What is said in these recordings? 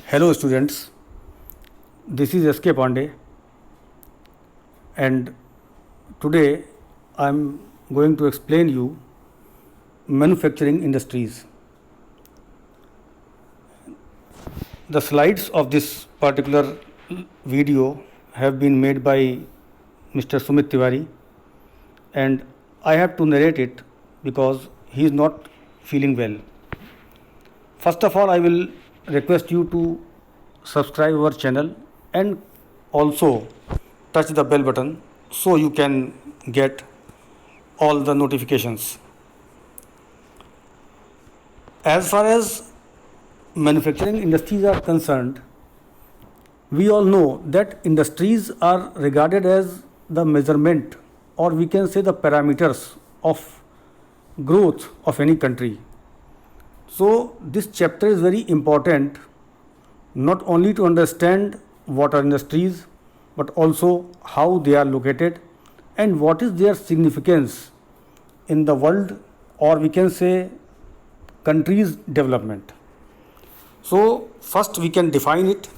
Hello students, this is SK Pandey and today I am going to explain you manufacturing industries. The slides of this particular video have been made by Mr. Sumit Tiwari and I have to narrate it because he is not feeling well. First of all, I will request you to subscribe our channel and also touch the bell button so you can get all the notifications. As far as manufacturing industries are concerned, we all know that industries are regarded as the measurement, or we can say the parameters of growth of any country. So this chapter is very important, not only to understand what are industries, but also how they are located and what is their significance in the world, or we can say country's development. So first we can define it.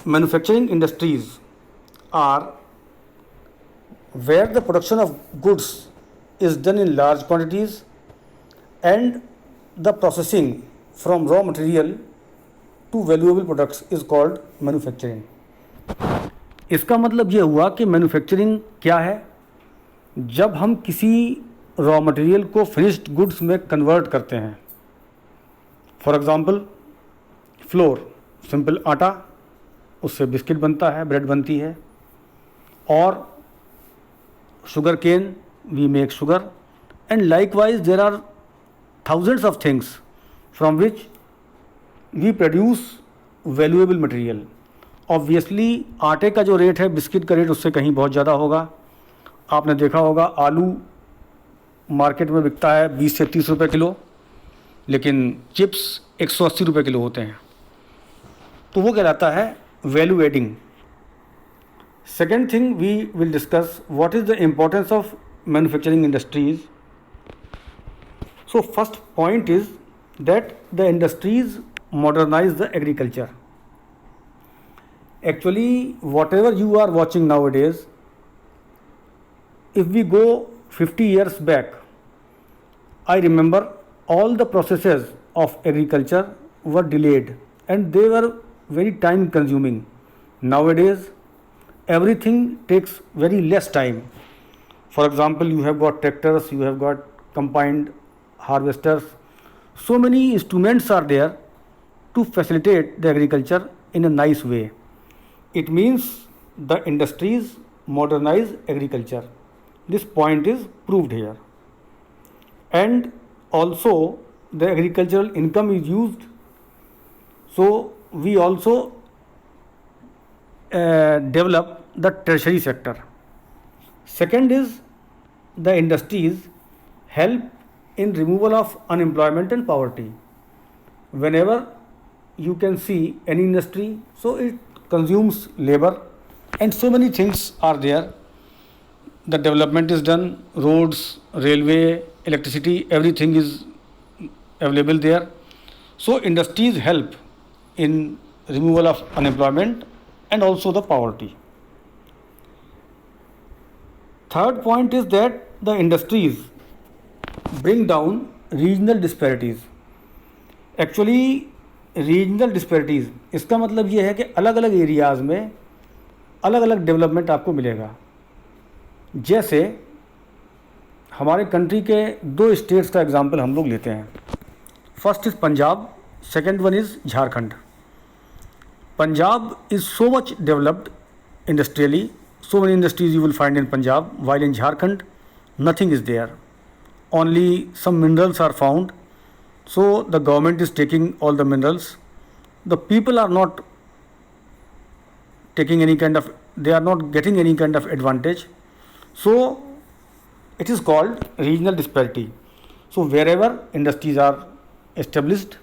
Manufacturing industries are where the production of goods is done in large quantities and the processing from raw material to valuable products is called manufacturing. इसका मतलब ये हुआ कि manufacturing क्या है? जब हम किसी रॉ मटेरियल को फिनिश्ड गुड्स में कन्वर्ट करते हैं. फॉर एग्जांपल फ्लोर, सिंपल आटा, उससे बिस्किट बनता है, ब्रेड बनती है. और sugar cane, we make sugar, and likewise there are thousands of things from which we produce valuable material. Obviously आटे का जो रेट है बिस्किट का रेट उससे कहीं बहुत ज़्यादा होगा. आपने देखा होगा आलू मार्केट में बिकता है 20 से 30 रुपये किलो, लेकिन चिप्स 180 रुपये किलो होते हैं. तो वो कहलाता है value adding. Second thing we will discuss what is the importance of manufacturing industries. So first point is that the industries modernize the agriculture. Actually, whatever you are watching nowadays, if we go 50 years back, I remember all the processes of agriculture were delayed and they were very time consuming. Nowadays, everything takes very less time. For example, you have got tractors, you have got combined harvesters. So many instruments are there to facilitate the agriculture in a nice way. It means the industries modernize agriculture. This point is proved here. And also the agricultural income is used. So we also develop the tertiary sector. Second is the industries help in removal of unemployment and poverty. Whenever you can see any industry, so it consumes labor and so many things are there. The development is done, roads, railway, electricity, everything is available there. So industries help in removal of unemployment and also the poverty. Third point is that the industries bring down regional disparities. Actually regional disparities इसका मतलब ये है कि अलग अलग areas में अलग अलग डेवलपमेंट आपको मिलेगा. जैसे हमारे कंट्री के दो स्टेट्स का एग्जांपल हम लोग लेते हैं. First is Punjab, second one is Jharkhand. Punjab is so much developed industrially, so many industries you will find in Punjab, while in Jharkhand nothing is there. Only some minerals are found. So the government is taking all the minerals. The people are not taking any kind of, they are not getting any kind of advantage. So it is called regional disparity. So wherever industries are established,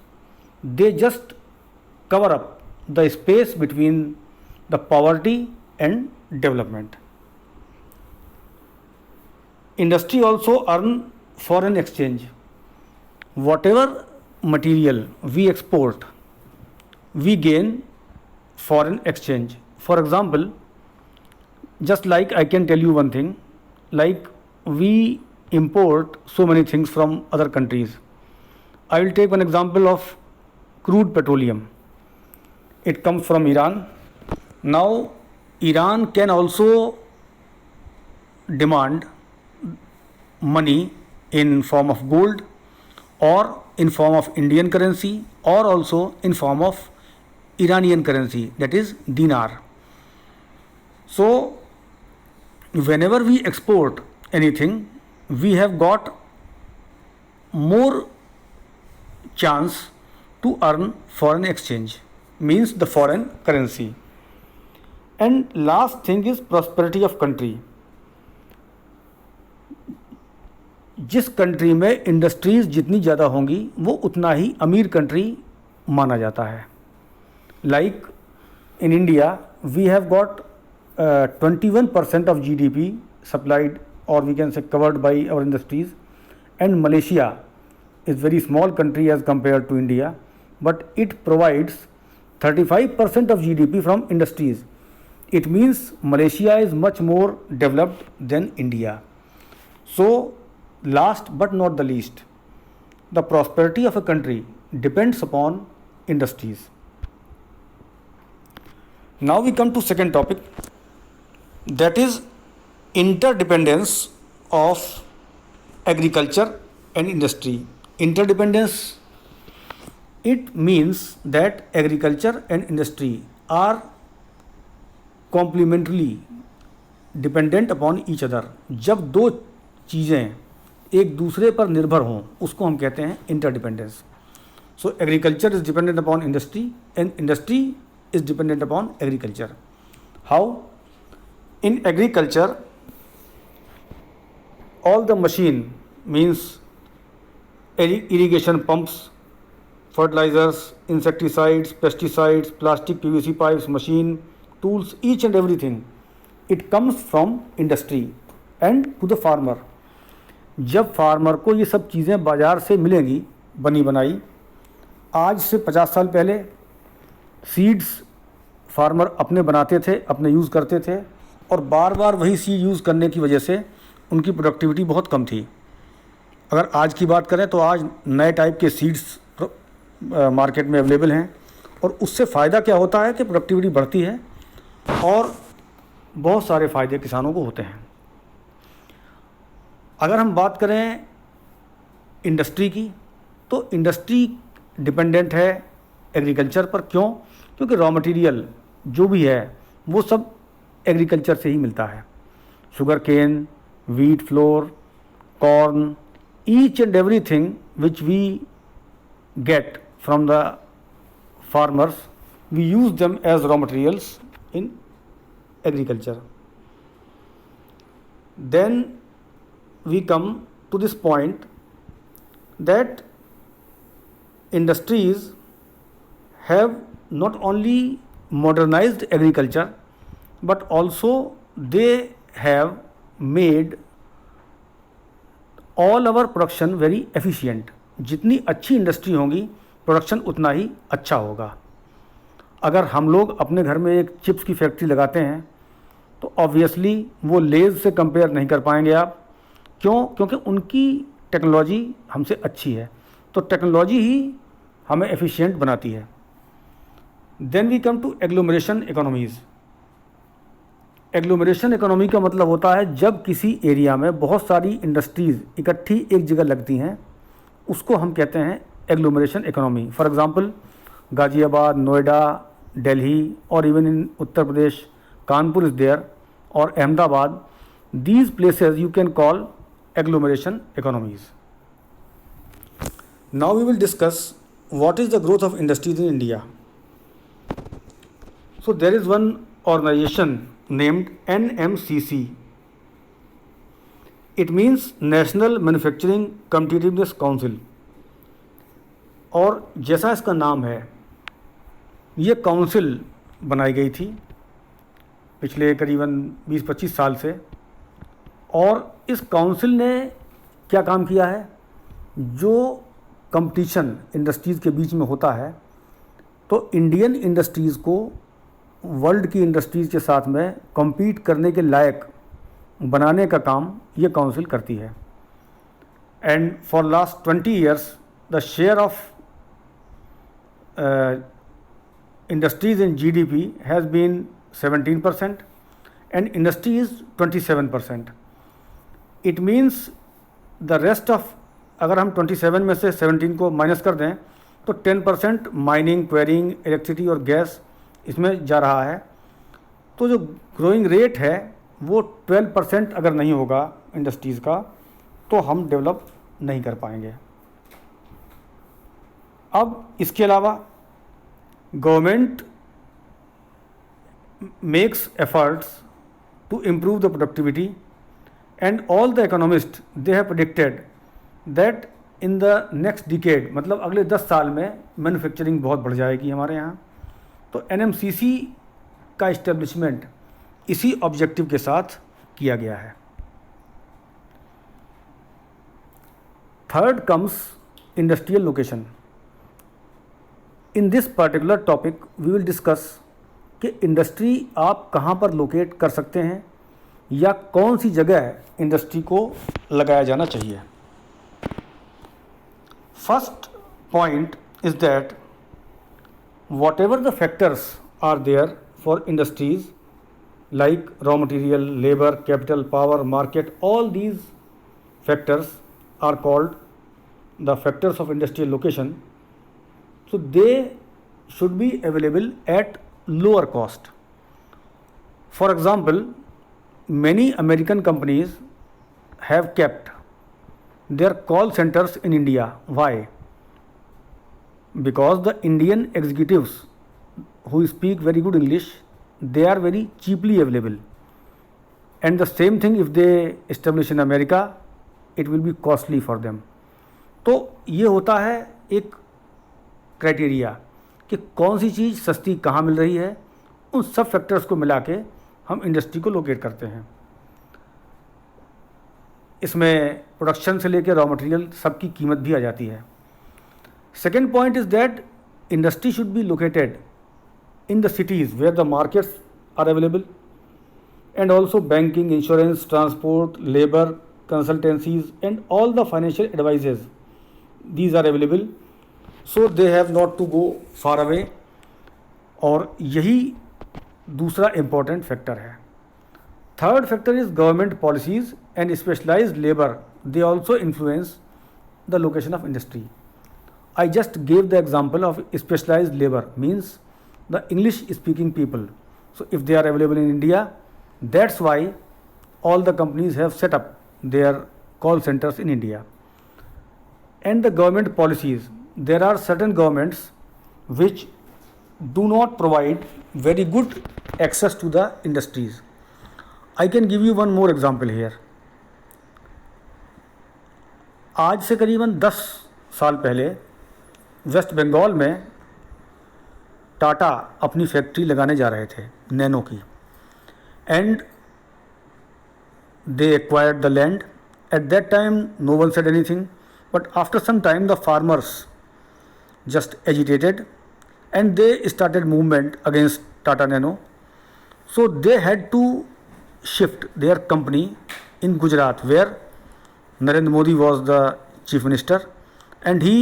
they just cover up the space between the poverty and development. Industry also earn foreign exchange. Whatever material we export, we gain foreign exchange. For example, just like I can tell you one thing, like we import so many things from other countries. I will take one example of crude petroleum. It comes from Iran. Now, Iran can also demand money in form of gold or in form of Indian currency or also in form of Iranian currency, that is dinar. So whenever we export anything, we have got more chance to earn foreign exchange, means the foreign currency. And last thing is prosperity of country. जिस country में industries जितनी ज़्यादा होंगी वो उतना ही अमीर country माना जाता है. Like in India we have got 21% of GDP supplied, or we can say covered, by our industries, and Malaysia is very small country as compared to India, but it provides 35% of GDP from industries. It means Malaysia is much more developed than India. So last but not the least, the prosperity of a country depends upon industries. Now we come to second topic, that is interdependence of agriculture and industry. Interdependence, it means that agriculture and industry are complementarily dependent upon each other. जब दो चीज़ें एक दूसरे पर निर्भर हों उसको हम कहते हैं interdependence. So agriculture is dependent upon industry and industry is dependent upon agriculture. How? In agriculture all the machine, means irrigation pumps, fertilizers, insecticides, pesticides, plastic PVC pipes, machine, tools, each and everything, it comes from industry and to the farmer. जब farmer को ये सब चीज़ें बाज़ार से मिलेंगी बनी बनाई, आज से 50 साल पहले सीड्स फार्मर अपने बनाते थे, अपने यूज़ करते थे, और बार बार वही सीड यूज़ करने की वजह से उनकी प्रोडक्टिविटी बहुत कम थी. अगर आज की बात करें तो आज नए टाइप के सीड्स मार्केट में अवेलेबल हैं, और उससे फ़ायदा क्या होता है कि प्रोडक्टिविटी बढ़ती है और बहुत सारे फ़ायदे किसानों को होते हैं. अगर हम बात करें इंडस्ट्री की, तो इंडस्ट्री डिपेंडेंट है एग्रीकल्चर पर. क्यों? क्योंकि रॉ मटेरियल जो भी है वो सब एग्रीकल्चर से ही मिलता है. Sugar cane, wheat flour, corn, each and everything which we get from the farmers, we use them as raw materials in agriculture. Then we come to this point that industries have not only modernized agriculture, but also they have made all our production very efficient. जितनी अच्छी industry होगी production उतना ही अच्छा होगा. अगर हम लोग अपने घर में एक चिप्स की फैक्ट्री लगाते हैं तो ऑब्वियसली वो लेज़ से कंपेयर नहीं कर पाएंगे आप. क्यों? क्योंकि उनकी टेक्नोलॉजी हमसे अच्छी है. तो टेक्नोलॉजी ही हमें एफिशिएंट बनाती है. Then we come to agglomeration economies. Agglomeration economy का मतलब होता है जब किसी एरिया में बहुत सारी इंडस्ट्रीज़ इकट्ठी एक जगह लगती हैं, उसको हम कहते हैं agglomeration economy. For example Ghaziabad, Noida, Delhi, और even in Uttar Pradesh Kanpur is there, और Ahmedabad. These places you can call agglomeration economies. Now we will discuss what is the growth of industries in India. So there is one organization named NMCC. It means National Manufacturing Competitiveness Council. और जैसा इसका नाम है, ये council बनाई गई थी पिछले करीबन 20-25 साल से. और इस काउंसिल ने क्या काम किया है, जो कंपटीशन इंडस्ट्रीज़ के बीच में होता है तो इंडियन इंडस्ट्रीज़ को वर्ल्ड की इंडस्ट्रीज़ के साथ में compete करने के लायक बनाने का काम ये काउंसिल करती है. And for last 20 years the share of industries in GDP has been 17% and industry is 27%. It means the rest of, अगर हम 27 में से 17 को माइनस कर दें तो 10% माइनिंग, क्वेरिंग, इलेक्ट्रिसिटी और गैस इसमें जा रहा है. तो जो ग्रोइंग रेट है वो 12% अगर नहीं होगा इंडस्ट्रीज़ का तो हम डेवलप नहीं कर पाएंगे. अब इसके अलावा government makes efforts to improve the productivity, and all the economists they have predicted that in the next decade, मतलब अगले 10 साल में मैन्युफैक्चरिंग बहुत बढ़ जाएगी हमारे यहाँ. तो NMCC का इस्टेब्लिशमेंट इसी ऑब्जेक्टिव के साथ किया गया है. Third comes industrial location. In this particular topic we will discuss कि इंडस्ट्री आप कहाँ पर लोकेट कर सकते हैं या कौन सी जगह इंडस्ट्री को लगाया जाना चाहिए. First point is that whatever the factors are there for industries like raw material, labour, capital, power, market, all these factors are called the factors of industrial location. So they should be available at lower cost. For example, many American companies have kept their call centers in India. Why? Because the Indian executives who speak very good English, they are very cheaply available. And the same thing if they establish in America, it will be costly for them. तो ये होता है एक criteria कि कौन सी चीज़ सस्ती कहाँ मिल रही है. उन सब फैक्टर्स को मिला के हम इंडस्ट्री को लोकेट करते हैं. इसमें प्रोडक्शन से लेकर रॉ मटेरियल सबकी कीमत भी आ जाती है. Second point is that industry should be located in the cities where the markets are available, and also banking, insurance, transport, labour, consultancies and all the financial advices, these are available. So they have not to go far away. और यही दूसरा important factor है. Third factor is government policies and specialised labour. They also influence the location of industry. I just gave the example of specialised labour means the English speaking people. So if they are available in India, that's why all the companies have set up their call centers in India. And the government policies, there are certain governments which do not provide very good access to the industries. I can give you one more example here. आज से करीबन 10 साल पहले waste Bengal में टाटा अपनी factory लगाने जा रहे थे नैनो की, and they acquired the land. At that time no one said anything, but after some time the farmers just agitated and they started movement against Tata Nano. So they had to shift their company in Gujarat, where Narendra Modi was the chief minister, and he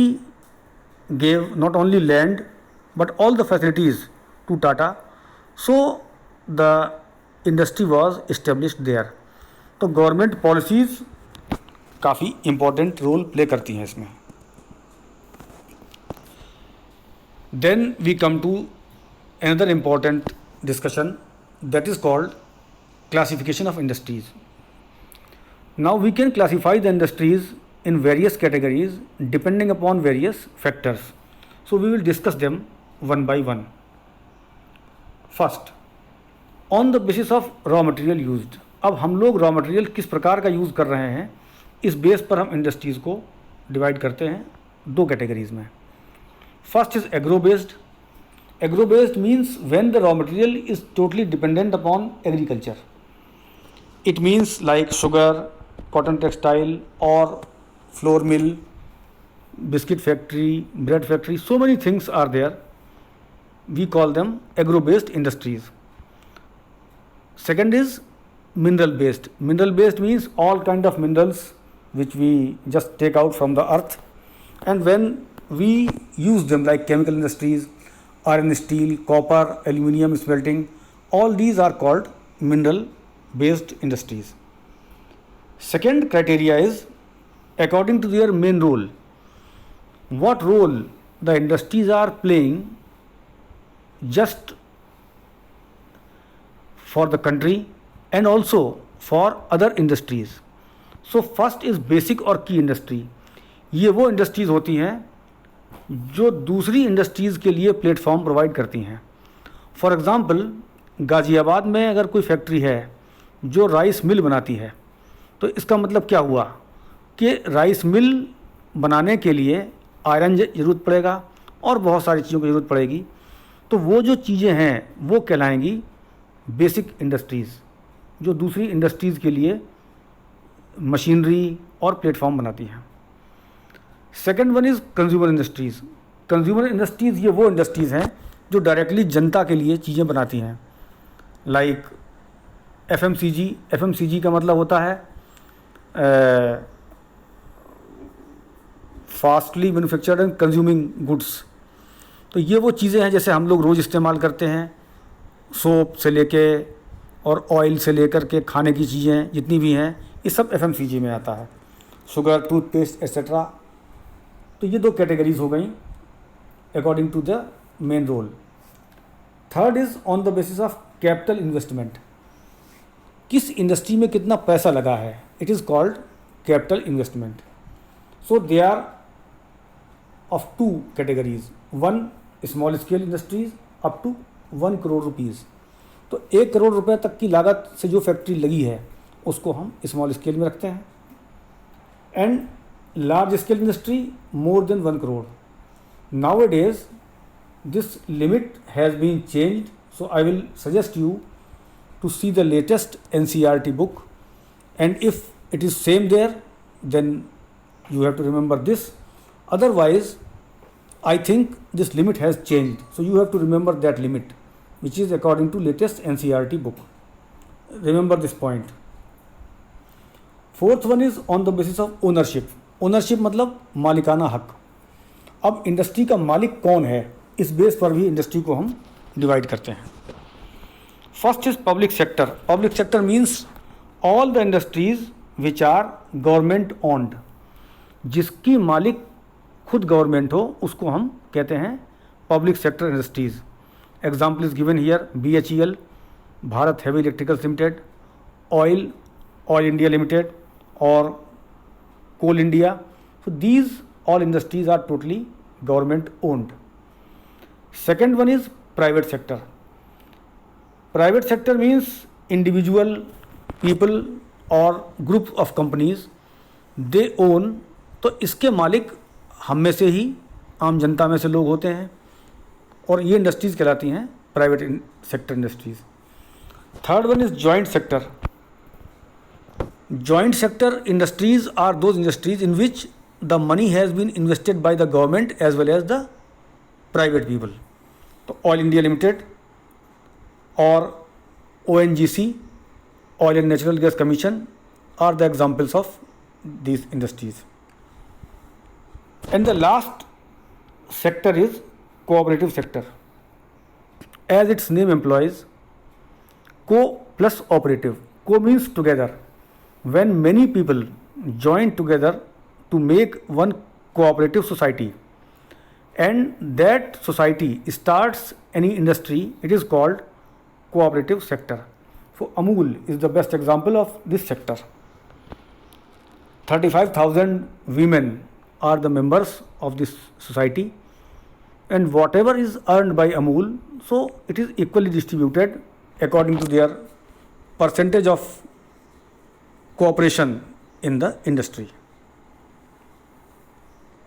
gave not only land but all the facilities to Tata. So the industry was established there. तो government policies काफ़ी important role play करती हैं इसमें. Then we come to another important discussion that is called classification of industries. Now we can classify the industries in various categories depending upon various factors. So we will discuss them one by one. First, on the basis of raw material used. अब हम लोग raw material किस प्रकार का use कर रहे हैं, इस बेस पर हम इंडस्ट्रीज़ को डिवाइड करते हैं दो कैटेगरीज़ में. First is agro based. Agro based means when the raw material is totally dependent upon agriculture. It means like sugar, cotton textile और flour mill, biscuit factory, bread factory, so many things are there. we call them agro-based industries. Second is mineral-based. Mineral-based means all kind of minerals which we just take out from the earth, and when we use them, like chemical industries, iron, steel, copper, aluminium smelting, all these are called mineral-based industries. Second criteria is according to their main role. What role the industries are playing just for the country and also for other industries. So first is basic और की industry. ये वो industries होती हैं जो दूसरी industries के लिए प्लेटफॉर्म प्रोवाइड करती हैं. फॉर एग्ज़ाम्पल, गाज़ियाबाद में अगर कोई फैक्ट्री है जो राइस मिल बनाती है, तो इसका मतलब क्या हुआ कि राइस मिल बनाने के लिए आयरन ज़रूरत पड़ेगा और बहुत सारी चीज़ों की ज़रूरत पड़ेगी. तो वो जो चीज़ें हैं वो कहलाएंगी बेसिक इंडस्ट्रीज़, जो दूसरी इंडस्ट्रीज़ के लिए मशीनरी और प्लेटफॉर्म बनाती हैं. Second one is consumer industries. Consumer industries ये वो इंडस्ट्रीज़ हैं जो डायरेक्टली जनता के लिए चीज़ें बनाती हैं. Like FMCG. एफएमसीजी का मतलब होता है fastly manufactured and consuming goods. तो ये वो चीज़ें हैं जैसे हम लोग रोज़ इस्तेमाल करते हैं, सोप से लेके और ऑयल से लेकर के खाने की चीज़ें जितनी भी हैं, ये सब एफएमसीजी में आता है. Sugar, toothpaste etcetera. तो ये दो कैटेगरीज हो गई according to the main role. Third is on the basis of capital investment. किस इंडस्ट्री में कितना पैसा लगा है, it is called capital investment. So they are of two categories. One, small scale industries up to 1 crore rupees. तो 1 करोड़ रुपए तक की लागत से जो फैक्ट्री लगी है उसको हम स्मॉल स्केल में रखते हैं. And large scale industry more than 1 crore. Nowadays this limit has been changed. So I will suggest you to see the latest NCERT book, and if it is same there, then you have to remember this. Otherwise, I think this limit has changed, so you have to remember that limit, which is according to latest NCERT book. Remember this point. Fourth one is on the basis of ownership. Ownership मतलब मालिकाना हक. अब industry का मालिक कौन है, इस base पर भी इंडस्ट्री को हम डिवाइड करते हैं. First is public sector. Public sector means all the industries which are government owned. जिसकी मालिक खुद गवर्नमेंट हो उसको हम कहते हैं public sector industries. Example is given here BHEL, Bharat heavy electricals limited, oil India limited और coal India. So these all industries are totally government owned. Second one is private sector. Private sector means individual people और group of companies they own. तो इसके मालिक हम में से ही, आम जनता में से लोग होते हैं, और ये इंडस्ट्रीज़ कहलाती हैं private sector industries. Third one is joint sector. Joint sector industries are those industries in which the money has been invested by the government as well as the private people. तो Oil India limited और ONGC, Oil and Natural Gas Commission, are the examples of these industries. And the last sector is cooperative sector. As its name implies, co plus operative. Co means together. When many people join together to make one cooperative society, and that society starts any industry, it is called cooperative sector. So Amul is the best example of this sector. 35,000 women are the members of this society, and whatever is earned by Amul, so it is equally distributed according to their percentage of cooperation in the industry.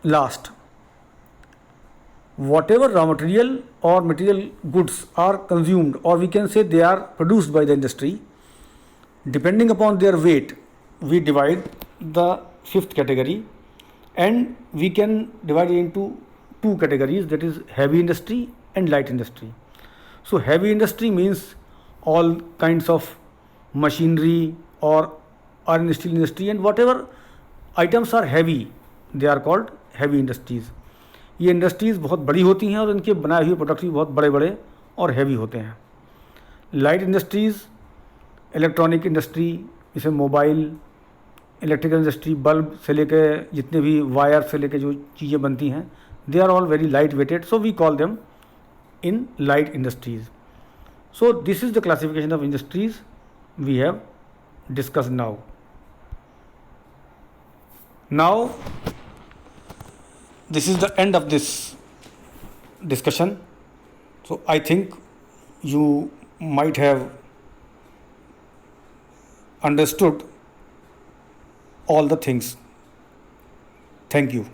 Last, whatever raw material or material goods are consumed, or we can say they are produced by the industry, depending upon their weight, we divide the fifth category, and we can divide it into two categories, that is heavy industry and light industry. So heavy industry means all kinds of machinery or iron steel industry, and whatever items are heavy, they are called heavy industries. ये industries बहुत बड़ी होती हैं और इनके बनाए हुए product भी बहुत बड़े बड़े और हैवी होते हैं. लाइट इंडस्ट्रीज़, इलेक्ट्रॉनिक इंडस्ट्री, जैसे मोबाइल, इलेक्ट्रिकल इंडस्ट्री, बल्ब से लेके जितने भी वायर से लेके जो चीज़ें बनती हैं, they are all very light weighted, so we call them in light industries. So this is the classification of industries we have discussed now. Now this is the end of this discussion. So I think you might have understood all the things. Thank you.